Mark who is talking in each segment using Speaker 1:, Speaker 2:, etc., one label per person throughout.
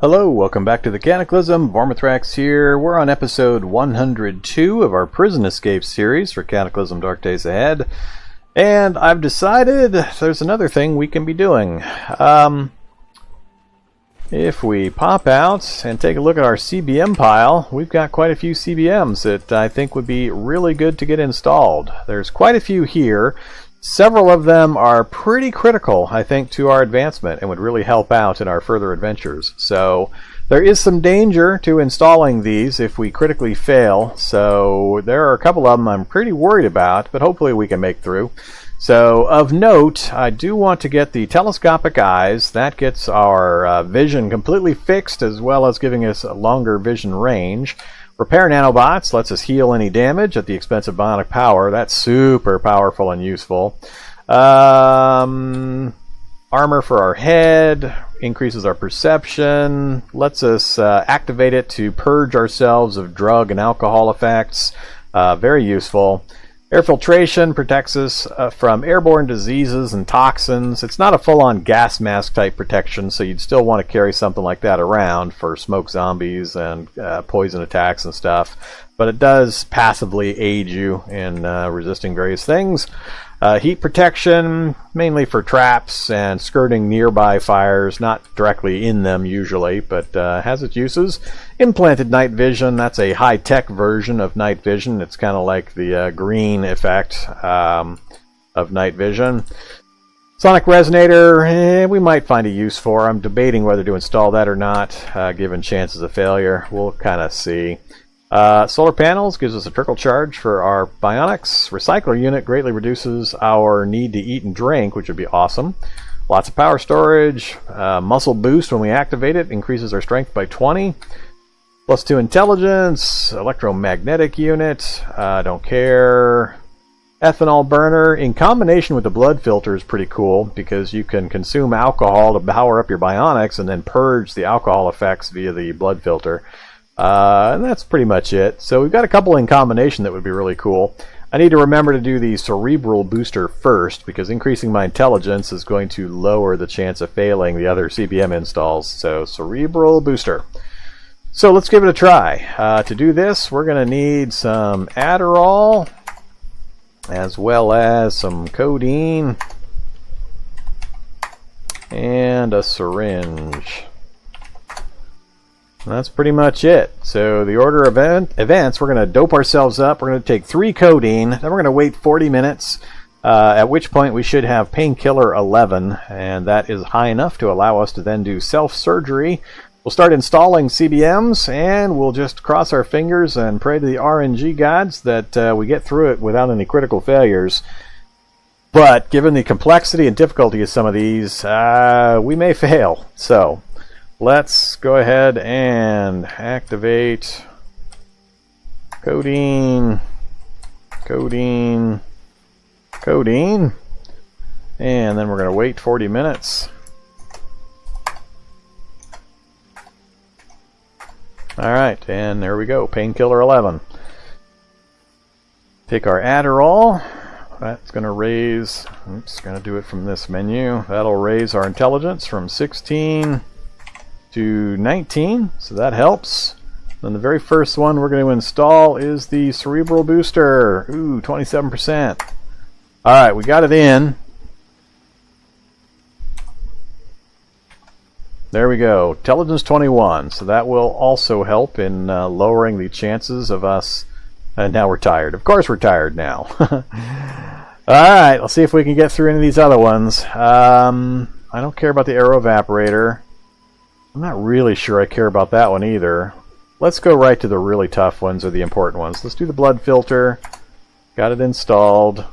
Speaker 1: Hello, welcome back to the Cataclysm. Vormithrax here. We're on episode 102 of our Prison Escape series for Cataclysm Dark Days Ahead. And I've decided there's another thing we can be doing. If we pop out and take a look at our CBM pile, we've got quite a few CBMs that I think would be really good to get installed. There's quite a few here. Several of them are pretty critical, I think, to our advancement and would really help out in our further adventures. So there is some danger to installing these if we critically fail. So there are a couple of them I'm pretty worried about, but hopefully we can make through. So of note, I do want to get the telescopic eyes. That gets our vision completely fixed, as well as giving us a longer vision range. Repair nanobots lets us heal any damage at the expense of bionic power. That's super powerful and useful. Armor for our head increases our perception, lets us activate it to purge ourselves of drug and alcohol effects. Very useful. Air filtration protects us from airborne diseases and toxins. It's not a full-on gas mask type protection, so you'd still want to carry something like that around for smoke zombies and poison attacks and stuff. But it does passively aid you in resisting various things. Heat protection, mainly for traps and skirting nearby fires, not directly in them usually, but has its uses. Implanted night vision, that's a high-tech version of night vision. It's kind of like the green effect of night vision. Sonic resonator, we might find a use for. I'm debating whether to install that or not, given chances of failure. We'll kind of see. Solar panels gives us a trickle charge for our bionics. Recycler unit greatly reduces our need to eat and drink, which would be awesome. Lots of power storage. Muscle boost when we activate it increases our strength by 20. +2 intelligence. Electromagnetic unit. Don't care. Ethanol burner in combination with the blood filter is pretty cool because you can consume alcohol to power up your bionics and then purge the alcohol effects via the blood filter. And that's pretty much it. So we've got a couple in combination that would be really cool. I need to remember to do the cerebral booster first because increasing my intelligence is going to lower the chance of failing the other CBM installs. So cerebral booster. So let's give it a try. To do this, we're going to need some Adderall as well as some codeine and a syringe. That's pretty much it. So the order of events, we're going to dope ourselves up. We're going to take 3 codeine. Then we're going to wait 40 minutes, at which point we should have painkiller 11, and that is high enough to allow us to then do self-surgery. We'll start installing CBMs, and we'll just cross our fingers and pray to the RNG gods that we get through it without any critical failures. But given the complexity and difficulty of some of these, we may fail. So let's go ahead and activate codeine, and then we're going to wait 40 minutes. Alright, and there we go, painkiller 11. Take our Adderall. That's going to raise, going to do it from this menu. That'll raise our intelligence from 16 to 19, so that helps. Then the very first one we're going to install is the cerebral booster. Ooh, 27%. Alright, we got it in. There we go, intelligence 21, so that will also help in lowering the chances of us, and now we're tired. Of course we're tired now. Alright, let's see if we can get through any of these other ones. I don't care about the aero evaporator. I'm not really sure I care about that one either. Let's go right to the really tough ones or the important ones. Let's do the blood filter. Got it installed.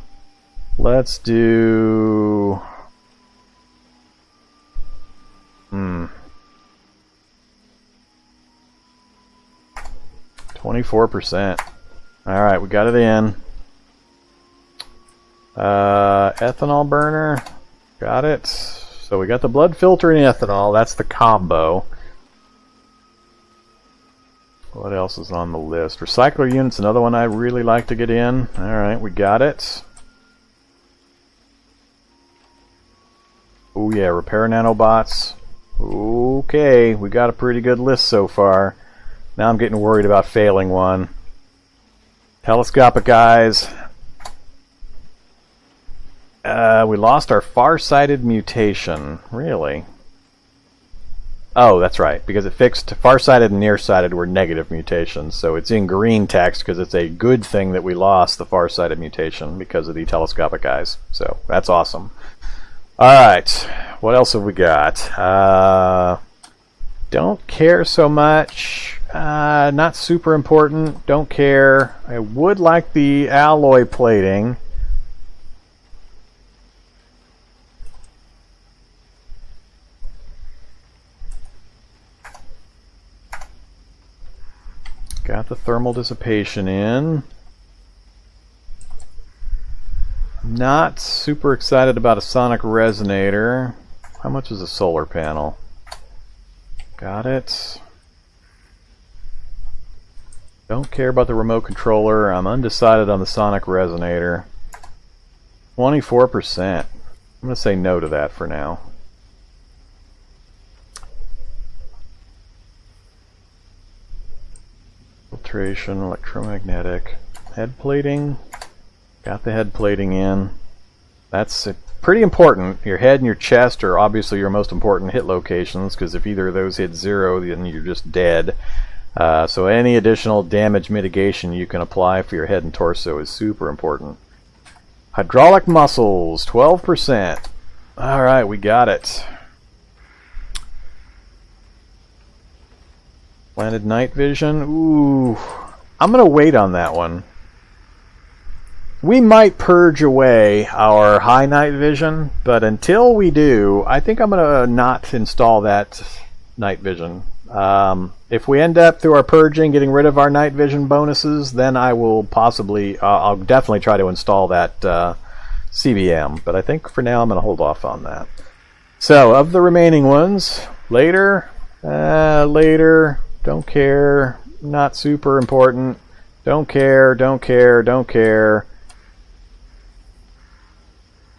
Speaker 1: Let's do 24%. Alright, we got it in. Ethanol burner. Got it. So we got the blood filter and ethanol. That's the combo. What else is on the list? Recycler unit's another one I really like to get in. Alright, we got it. Oh yeah, repair nanobots. Okay, we got a pretty good list so far. Now I'm getting worried about failing one. Telescopic eyes. We lost our far-sighted mutation. Really? Oh, that's right, because it fixed far-sighted and nearsighted were negative mutations, so it's in green text because it's a good thing that we lost the far-sighted mutation because of the telescopic eyes. So that's awesome. Alright, what else have we got? Don't care so much. Not super important. Don't care. I would like the alloy plating. Got the thermal dissipation in. Not super excited about a sonic resonator. How much is a solar panel? Got it. Don't care about the remote controller. I'm undecided on the sonic resonator. 24%. I'm going to say no to that for now. Filtration, electromagnetic, head plating. Got the head plating in. That's pretty important. Your head and your chest are obviously your most important hit locations, because if either of those hit 0, then you're just dead. So any additional damage mitigation you can apply for your head and torso is super important. Hydraulic muscles, 12%. Alright, we got it. Planted night vision. Ooh, I'm going to wait on that one. We might purge away our high night vision, but until we do, I think I'm going to not install that night vision. If we end up through our purging getting rid of our night vision bonuses, then I will possibly, I'll definitely try to install that CBM, but I think for now I'm going to hold off on that. So, of the remaining ones, later, don't care, not super important, don't care, don't care, don't care.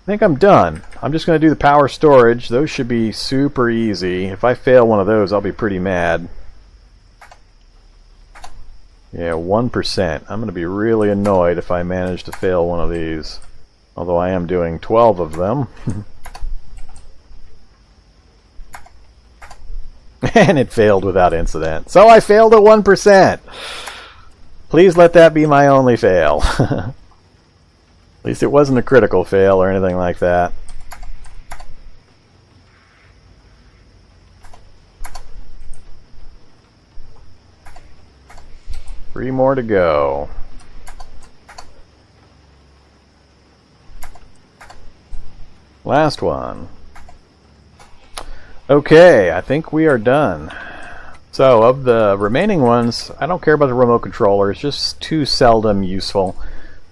Speaker 1: I think I'm done. I'm just going to do the power storage. Those should be super easy. If I fail one of those, I'll be pretty mad. Yeah, 1%. I'm going to be really annoyed if I manage to fail one of these. Although I am doing 12 of them. And it failed without incident. So I failed at 1%. Please let that be my only fail. At least it wasn't a critical fail or anything like that. Three more to go. Last one. Okay, I think we are done. So, of the remaining ones, I don't care about the remote controller. It's just too seldom useful.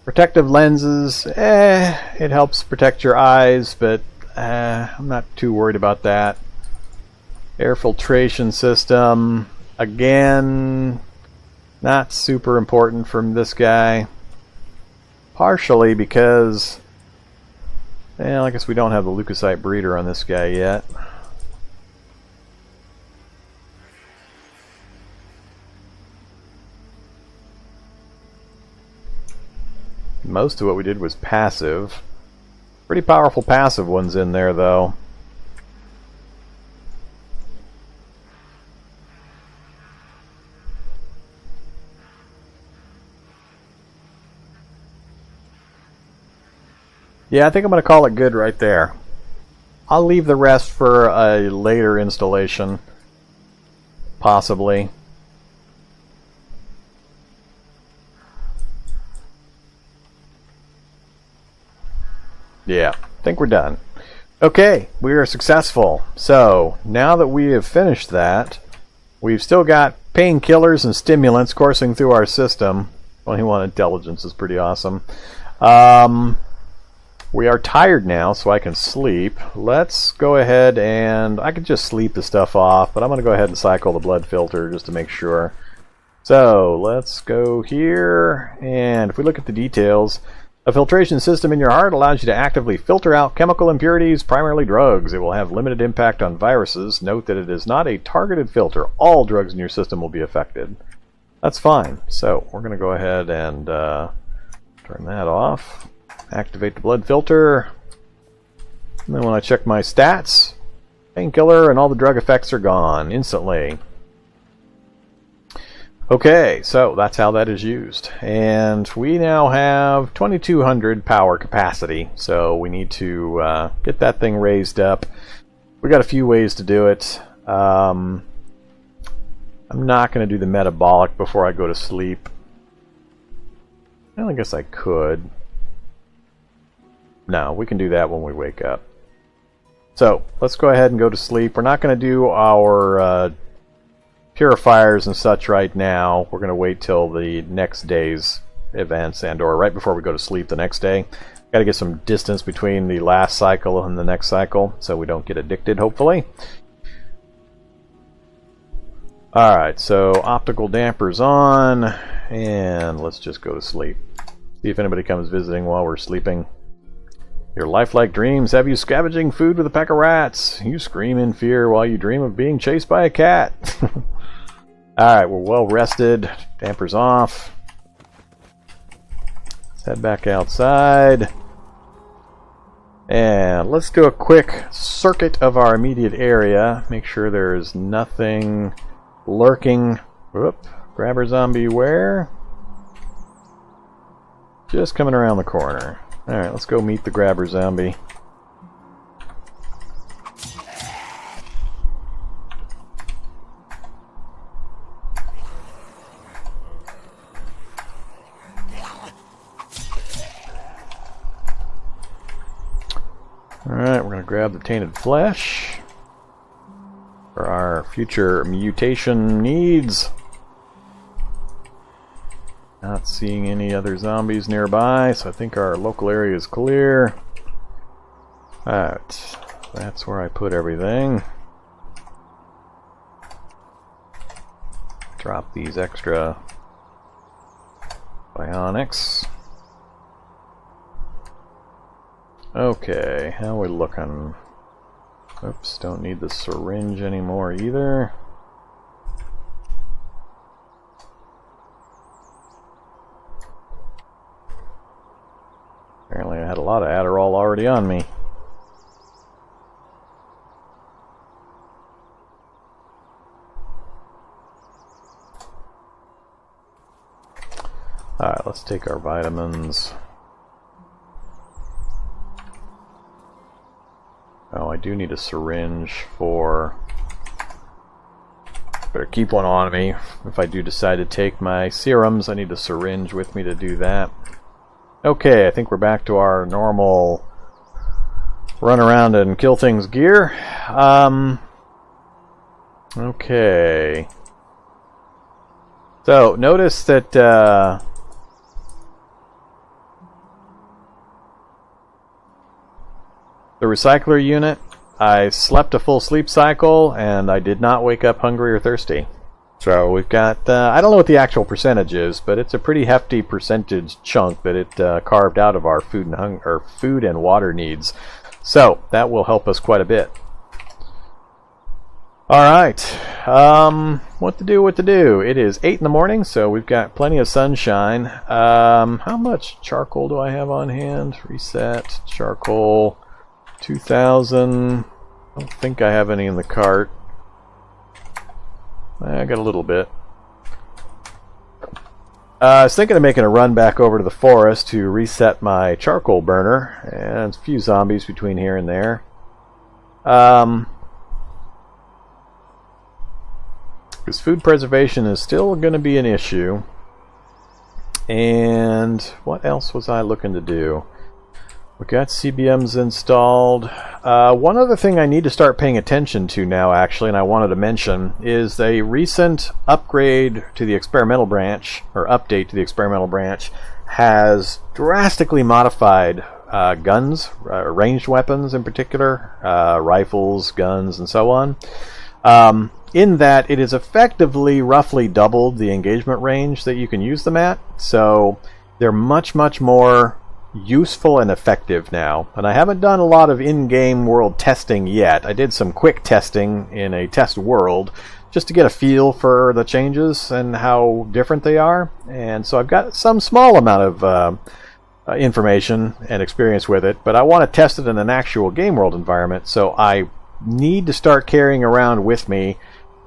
Speaker 1: Protective lenses, it helps protect your eyes, but I'm not too worried about that. Air filtration system, again, not super important from this guy. Partially because, well, I guess we don't have the leukocyte breeder on this guy yet. Most of what we did was passive. Pretty powerful passive ones in there, though. Yeah, I think I'm going to call it good right there. I'll leave the rest for a later installation. Possibly. Yeah, I think we're done. Okay, we are successful. So, now that we have finished that, we've still got painkillers and stimulants coursing through our system. 21 intelligence is pretty awesome. We are tired now, so I can sleep. Let's go ahead and... I could just sleep the stuff off, but I'm going to go ahead and cycle the blood filter just to make sure. So, let's go here, and if we look at the details... A filtration system in your heart allows you to actively filter out chemical impurities, primarily drugs. It will have limited impact on viruses. Note that it is not a targeted filter. All drugs in your system will be affected. That's fine. So we're going to go ahead and turn that off. Activate the blood filter. And then when I check my stats, painkiller and all the drug effects are gone instantly. Okay, so that's how that is used. And we now have 2200 power capacity, so we need to get that thing raised up. We got a few ways to do it. I'm not going to do the metabolic before I go to sleep. Well, I guess I could. No, we can do that when we wake up. So let's go ahead and go to sleep. We're not going to do our purifiers and such right now. We're going to wait till the next day's events and or right before we go to sleep the next day. Got to get some distance between the last cycle and the next cycle so we don't get addicted, hopefully. Alright, so optical dampers on, and let's just go to sleep. See if anybody comes visiting while we're sleeping. Your lifelike dreams have you scavenging food with a pack of rats. You scream in fear while you dream of being chased by a cat. Alright, we're well rested. Dampers off. Let's head back outside. And let's do a quick circuit of our immediate area. Make sure there's nothing lurking. Whoop. Grabber zombie where? Just coming around the corner. Alright, let's go meet the grabber zombie. Alright, we're going to grab the tainted flesh for our future mutation needs. Not seeing any other zombies nearby, so I think our local area is clear. Alright, that's where I put everything. Drop these extra bionics. Okay, how are we looking? Oops, don't need the syringe anymore either. Apparently I had a lot of Adderall already on me. Alright, let's take our vitamins. Oh, I do need a syringe for... Better keep one on me. If I do decide to take my serums, I need a syringe with me to do that. Okay, I think we're back to our normal run around and kill things gear. Okay. So, notice that the recycler unit, I slept a full sleep cycle and I did not wake up hungry or thirsty. So we've got, I don't know what the actual percentage is, but it's a pretty hefty percentage chunk that it carved out of our food and water needs. So that will help us quite a bit. Alright, what to do? It is 8 in the morning, so we've got plenty of sunshine. How much charcoal do I have on hand? Reset, charcoal, 2,000. I don't think I have any in the cart. I got a little bit. I was thinking of making a run back over to the forest to reset my charcoal burner, and a few zombies between here and there. Because food preservation is still going to be an issue. And what else was I looking to do? We got CBMs installed. One other thing I need to start paying attention to now, actually, and I wanted to mention, is a recent upgrade to the experimental branch, or update to the experimental branch, has drastically modified guns, ranged weapons in particular, rifles, guns, and so on. In that it is effectively roughly doubled the engagement range that you can use them at. So they're much, much more useful and effective now. And I haven't done a lot of in-game world testing yet. I did some quick testing in a test world just to get a feel for the changes and how different they are. And so I've got some small amount of information and experience with it, but I want to test it in an actual game world environment, so I need to start carrying around with me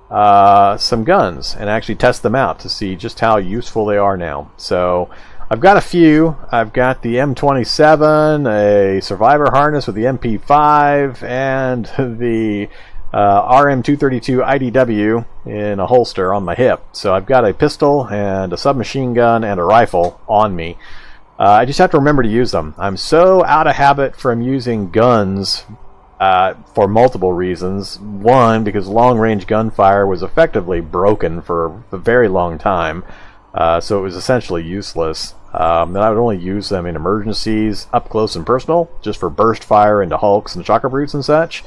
Speaker 1: some guns and actually test them out to see just how useful they are now. So I've got a few. I've got the M27, a survivor harness with the MP5, and the RM232 IDW in a holster on my hip. So I've got a pistol and a submachine gun and a rifle on me. I just have to remember to use them. I'm so out of habit from using guns for multiple reasons. One, because long-range gunfire was effectively broken for a very long time, so it was essentially useless. And I would only use them in emergencies, up close and personal, just for burst fire into hulks and shocker brutes and such.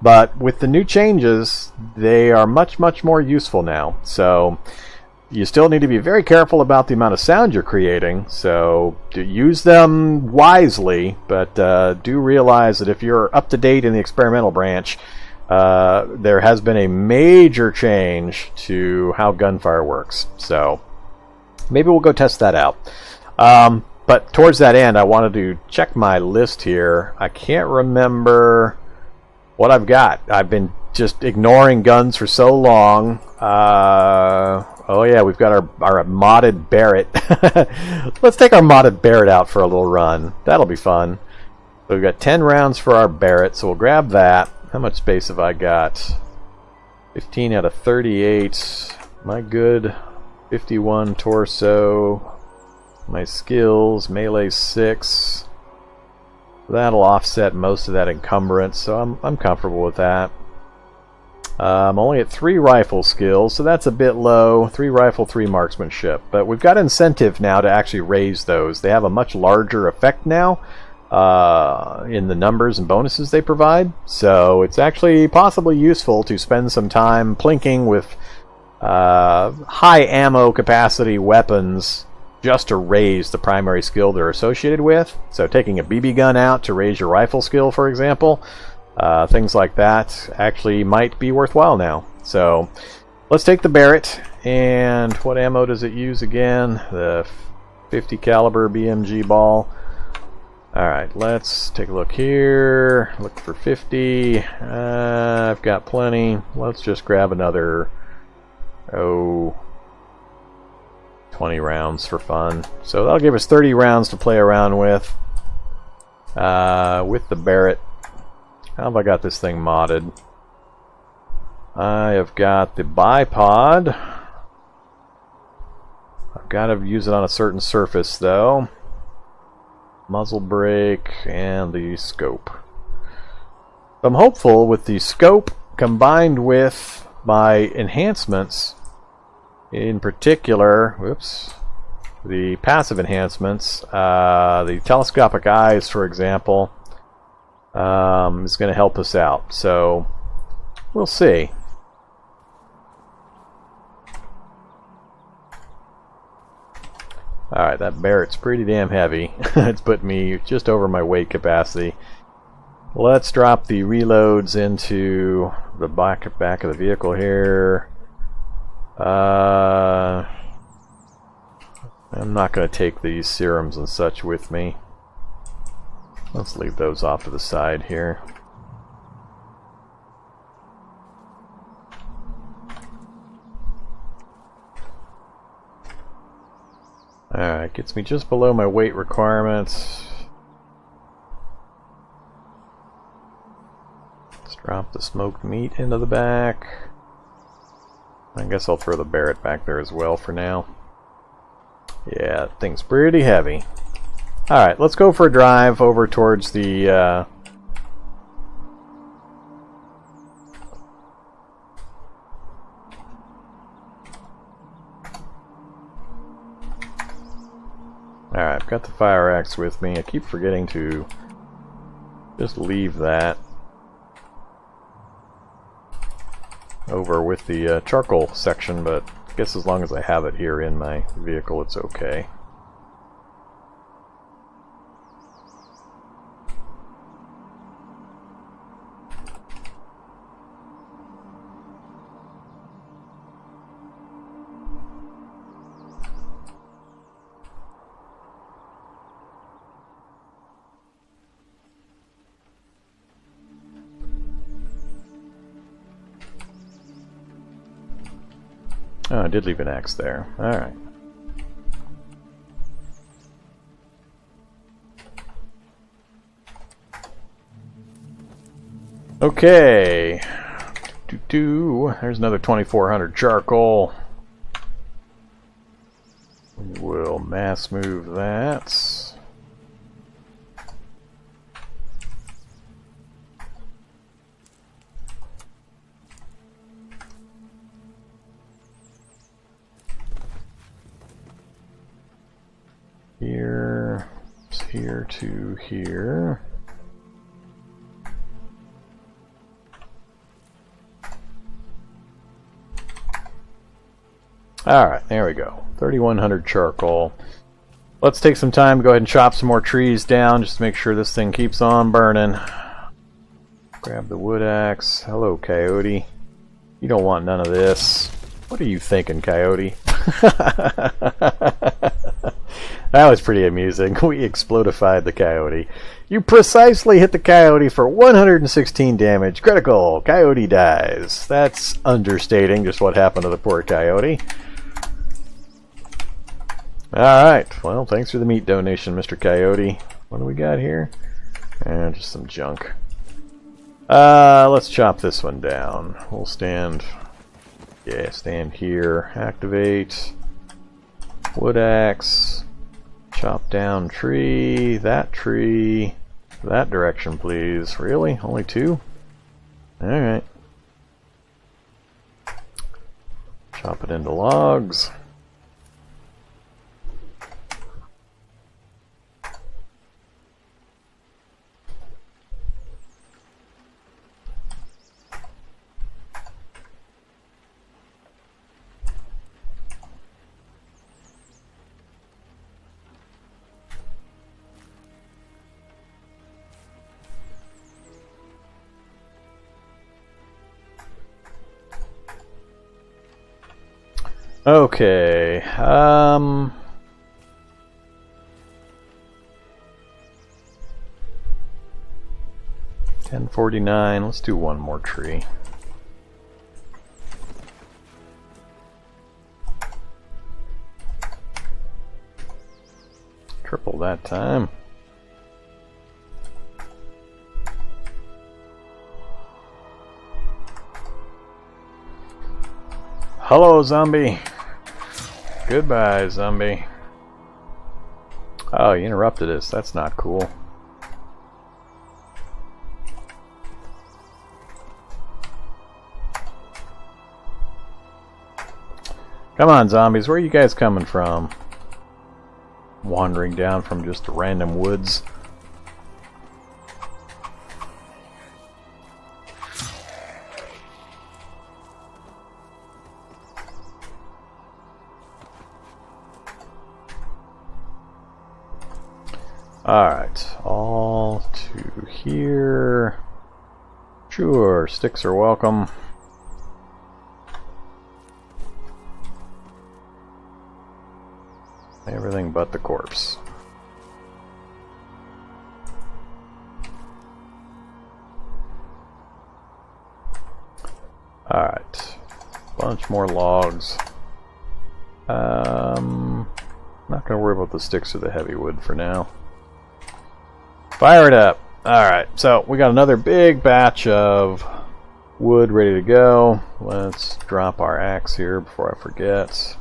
Speaker 1: But with the new changes, they are much, much more useful now. So you still need to be very careful about the amount of sound you're creating, so use them wisely, but do realize that if you're up to date in the experimental branch, there has been a major change to how gunfire works. So maybe we'll go test that out. But towards that end, I wanted to check my list here. I can't remember what I've got. I've been just ignoring guns for so long. Oh yeah, we've got our modded Barrett. Let's take our modded Barrett out for a little run. That'll be fun. So we've got 10 rounds for our Barrett, so we'll grab that. How much space have I got? 15 out of 38. My good 51 torso. My skills, melee 6. That'll offset most of that encumbrance, so I'm comfortable with that. I'm only at 3 rifle skills, so that's a bit low. 3 rifle, 3 marksmanship. But we've got incentive now to actually raise those. They have a much larger effect now in the numbers and bonuses they provide. So it's actually possibly useful to spend some time plinking with high ammo capacity weapons just to raise the primary skill they're associated with. So taking a BB gun out to raise your rifle skill, for example. Things like that actually might be worthwhile now. So let's take the Barrett, and what ammo does it use again? The 50 caliber BMG ball. Alright, let's take a look here. Look for 50. I've got plenty. Let's just grab another 20 rounds for fun. So that'll give us 30 rounds to play around with the Barrett. How have I got this thing modded? I have got the bipod. I've got to use it on a certain surface though. Muzzle brake and the scope. I'm hopeful with the scope combined with my enhancements, in particular, the passive enhancements, the telescopic eyes, for example, is going to help us out. So we'll see. Alright, that Barrett's pretty damn heavy. It's put me just over my weight capacity. Let's drop the reloads into the back of the vehicle here. I'm not going to take these serums and such with me. Let's leave those off to the side here. Alright, gets me just below my weight requirements. Let's drop the smoked meat into the back. I guess I'll throw the Barrett back there as well for now. Yeah, that thing's pretty heavy. Alright, let's go for a drive over towards the Alright, I've got the fire axe with me. I keep forgetting to just leave that over with the charcoal section, but I guess as long as I have it here in my vehicle, it's okay. Oh, I did leave an axe there. Alright. Okay. There's another 2,400 charcoal. We'll mass move that. Here to here. Alright, there we go. 3,100 charcoal. Let's take some time to go ahead and chop some more trees down just to make sure this thing keeps on burning. Grab the wood axe. Hello, Coyote. You don't want none of this. What are you thinking, Coyote? That was pretty amusing. We explodified the Coyote. You precisely hit the Coyote for 116 damage. Critical. Coyote dies. That's understating just what happened to the poor Coyote. Alright. Well, thanks for the meat donation, Mr. Coyote. What do we got here? Just some junk. Let's chop this one down. We'll stand... Yeah, stand here. Activate. Wood axe. Chop down tree. That tree. That direction, please. Really? Only two? Alright. Chop it into logs. Okay, 1049, let's do one more tree. Triple that time. Hello, zombie. Goodbye, zombie. Oh, you interrupted us. That's not cool. Come on, zombies. Where are you guys coming from? Wandering down from just random woods. Alright, all to here. Sure, sticks are welcome. Everything but the corpse. Alright, bunch more logs. Not gonna worry about the sticks or the heavy wood for now. Fire it up. Alright, so we got another big batch of wood ready to go. Let's drop our axe here before I forget.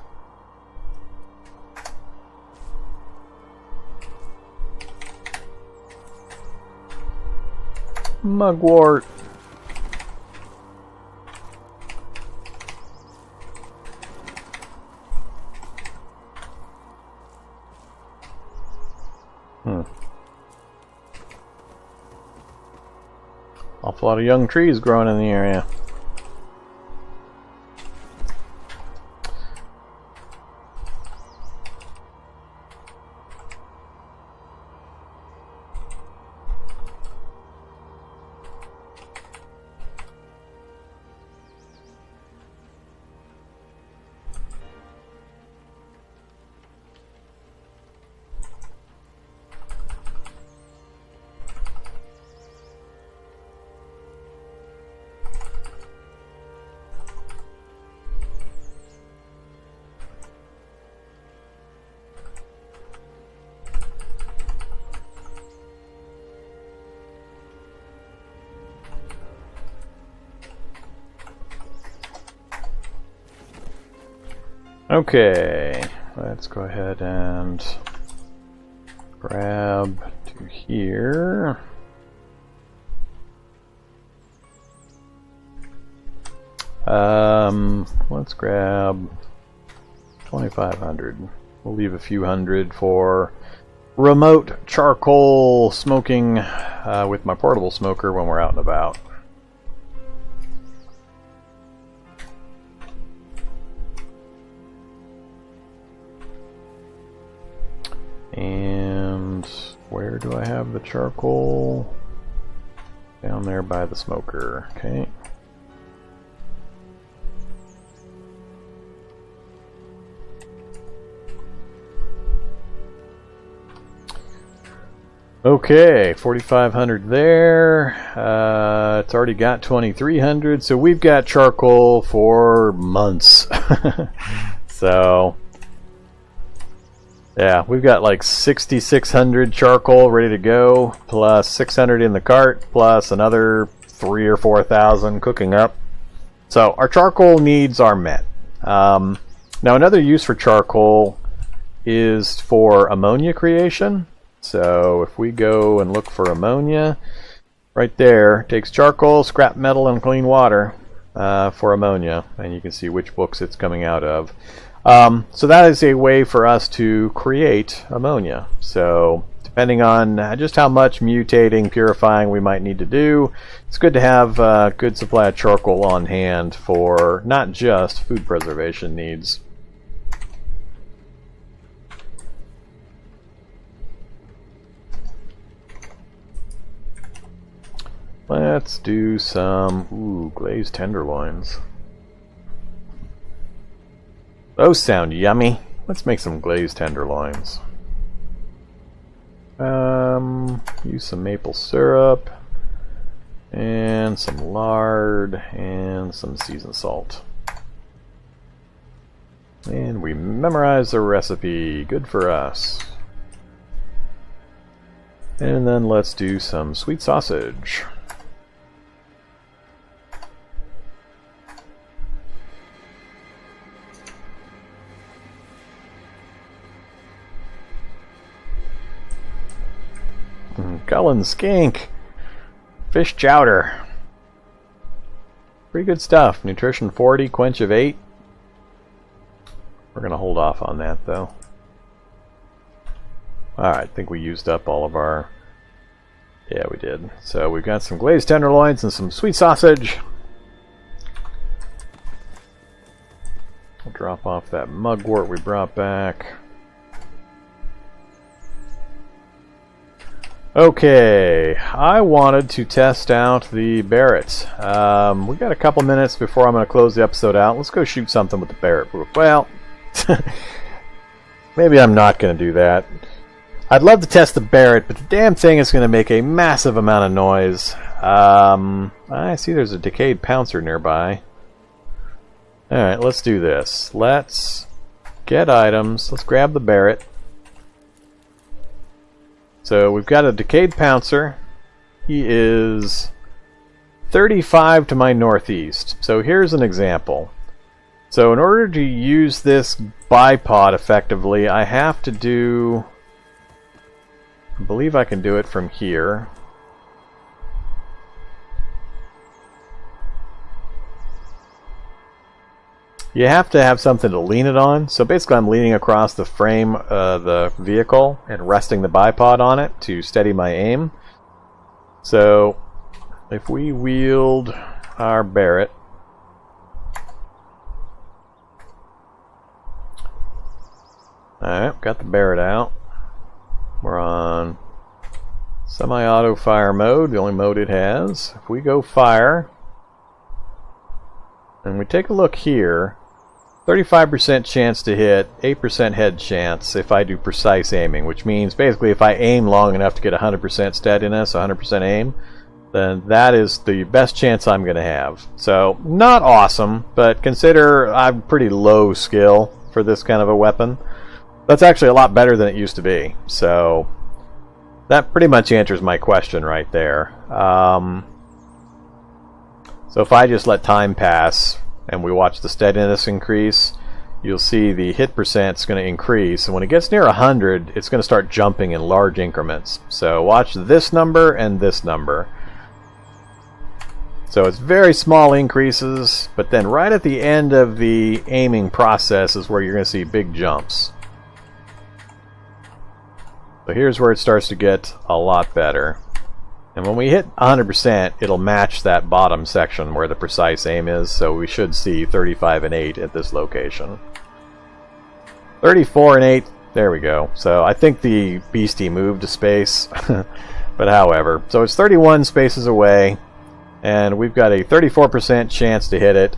Speaker 1: Mugwort. Awful lot of young trees growing in the area. Okay, let's go ahead and grab to here. Let's grab 2,500. We'll leave a few hundred for remote charcoal smoking with my portable smoker when we're out and about. And where do I have the charcoal? Down there by the smoker. Okay. Okay, 4,500 there. It's already got 2,300, so we've got charcoal for months. So, yeah, we've got like 6,600 charcoal ready to go, plus 600 in the cart, plus another 3,000 or 4,000 cooking up. So our charcoal needs are met. Now another use for charcoal is for ammonia creation. So if we go and look for ammonia, right there, takes charcoal, scrap metal, and clean water for ammonia, and you can see which books it's coming out of. So that is a way for us to create ammonia. So depending on just how much mutating, purifying we might need to do, it's good to have a good supply of charcoal on hand for not just food preservation needs. Let's do some glazed tenderloins. Those sound yummy. Let's make some glazed tenderloins. Use some maple syrup and some lard and some seasoned salt. And we memorize the recipe. Good for us. And then let's do some sweet sausage. Gullen skink. Fish chowder. Pretty good stuff. Nutrition 40, quench of 8. We're going to hold off on that though. Alright, I think we used up all of our... Yeah, we did. So we've got some glazed tenderloins and some sweet sausage. We'll drop off that mugwort we brought back. Okay, I wanted to test out the Barrett. We got a couple minutes before I'm going to close the episode out. Let's go shoot something with the Barrett. Well, maybe I'm not going to do that. I'd love to test the Barrett, but the damn thing is going to make a massive amount of noise. I see there's a decayed pouncer nearby. Alright, let's do this. Let's get items. Let's grab the Barrett. So we've got a decayed pouncer. He is 35 to my northeast. So here's an example. So in order to use this bipod effectively, I have to do... I believe I can do it from here. You have to have something to lean it on. So basically I'm leaning across the frame of the vehicle and resting the bipod on it to steady my aim. So if we wield our Barrett, alright, got the Barrett out. We're on semi-auto fire mode, the only mode it has. If we go fire, and we take a look here, 35% chance to hit, 8% head chance if I do precise aiming, which means basically if I aim long enough to get 100% steadiness, 100% aim, then that is the best chance I'm going to have. So, not awesome, but consider I'm pretty low skill for this kind of a weapon. That's actually a lot better than it used to be. So, that pretty much answers my question right there. So if I just let time pass and we watch the steadiness increase, you'll see the hit percent is going to increase, and when it gets near 100, it's going to start jumping in large increments. So watch this number and this number. So it's very small increases, but then right at the end of the aiming process is where you're going to see big jumps. So here's where it starts to get a lot better. And when we hit 100%, it'll match that bottom section where the precise aim is, so we should see 35 and 8 at this location. 34 and 8, there we go. So I think the beastie moved to space, but however. So it's 31 spaces away, and we've got a 34% chance to hit it.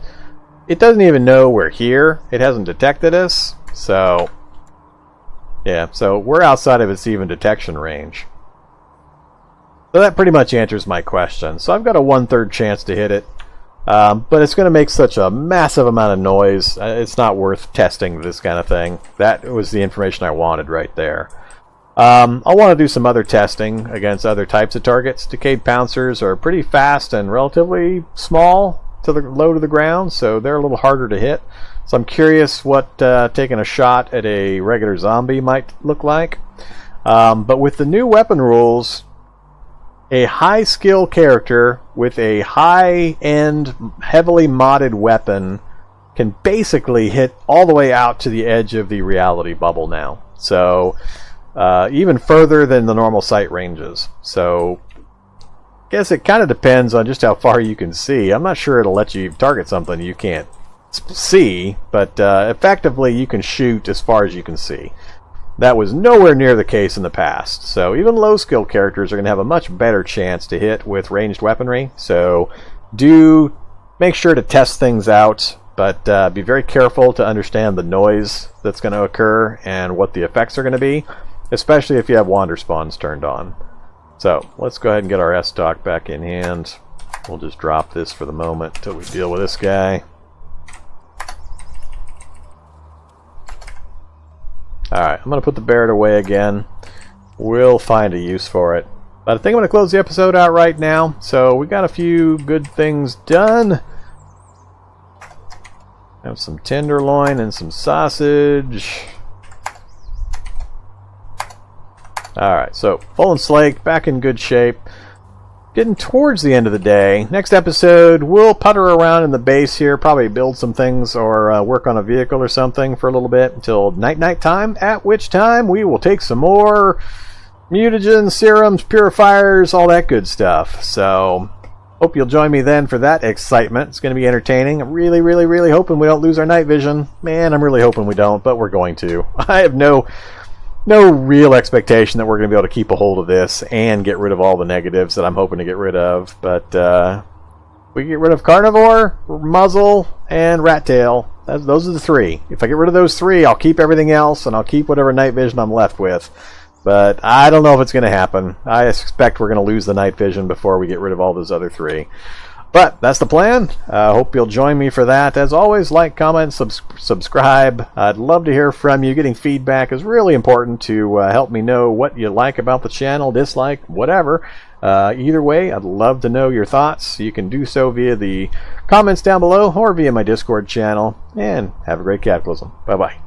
Speaker 1: It doesn't even know we're here. It hasn't detected us, so yeah, so we're outside of its even detection range. So that pretty much answers my question. So I've got a 1/3 chance to hit it, but it's going to make such a massive amount of noise. It's not worth testing this kind of thing. That was the information I wanted right there. I'll want to do some other testing against other types of targets. Decayed pouncers are pretty fast and relatively small to the low to the ground, so they're a little harder to hit. So I'm curious what taking a shot at a regular zombie might look like. But with the new weapon rules, a high skill character with a high end, heavily modded weapon can basically hit all the way out to the edge of the reality bubble now. So even further than the normal sight ranges. So I guess it kind of depends on just how far you can see. I'm not sure it'll let you target something you can't see, but effectively you can shoot as far as you can see. That was nowhere near the case in the past. So even low skill characters are going to have a much better chance to hit with ranged weaponry. So do make sure to test things out, but be very careful to understand the noise that's going to occur and what the effects are going to be, especially if you have wander spawns turned on. So let's go ahead and get our S-Stock back in hand. We'll just drop this for the moment until we deal with this guy. Alright, I'm going to put the Barrett away again. We'll find a use for it. But I think I'm going to close the episode out right now. So we got a few good things done. Have some tenderloin and some sausage. Alright, so full and slaked, back in good shape. Getting towards the end of the day. Next episode, we'll putter around in the base here, probably build some things or work on a vehicle or something for a little bit until night time, at which time we will take some more mutagens, serums, purifiers, all that good stuff. So, hope you'll join me then for that excitement. It's going to be entertaining. I'm really hoping we don't lose our night vision. Man, I'm really hoping we don't, but we're going to. I have no real expectation that we're going to be able to keep a hold of this and get rid of all the negatives that I'm hoping to get rid of. But we get rid of Carnivore, Muzzle, and Rat Tail. Those are the three. If I get rid of those three, I'll keep everything else, and I'll keep whatever night vision I'm left with. But I don't know if it's going to happen. I expect we're going to lose the night vision before we get rid of all those other three. But that's the plan. I hope you'll join me for that. As always, like, comment, subscribe. I'd love to hear from you. Getting feedback is really important to help me know what you like about the channel, dislike, whatever. Either way, I'd love to know your thoughts. You can do so via the comments down below or via my Discord channel. And have a great Cataclysm. Bye-bye.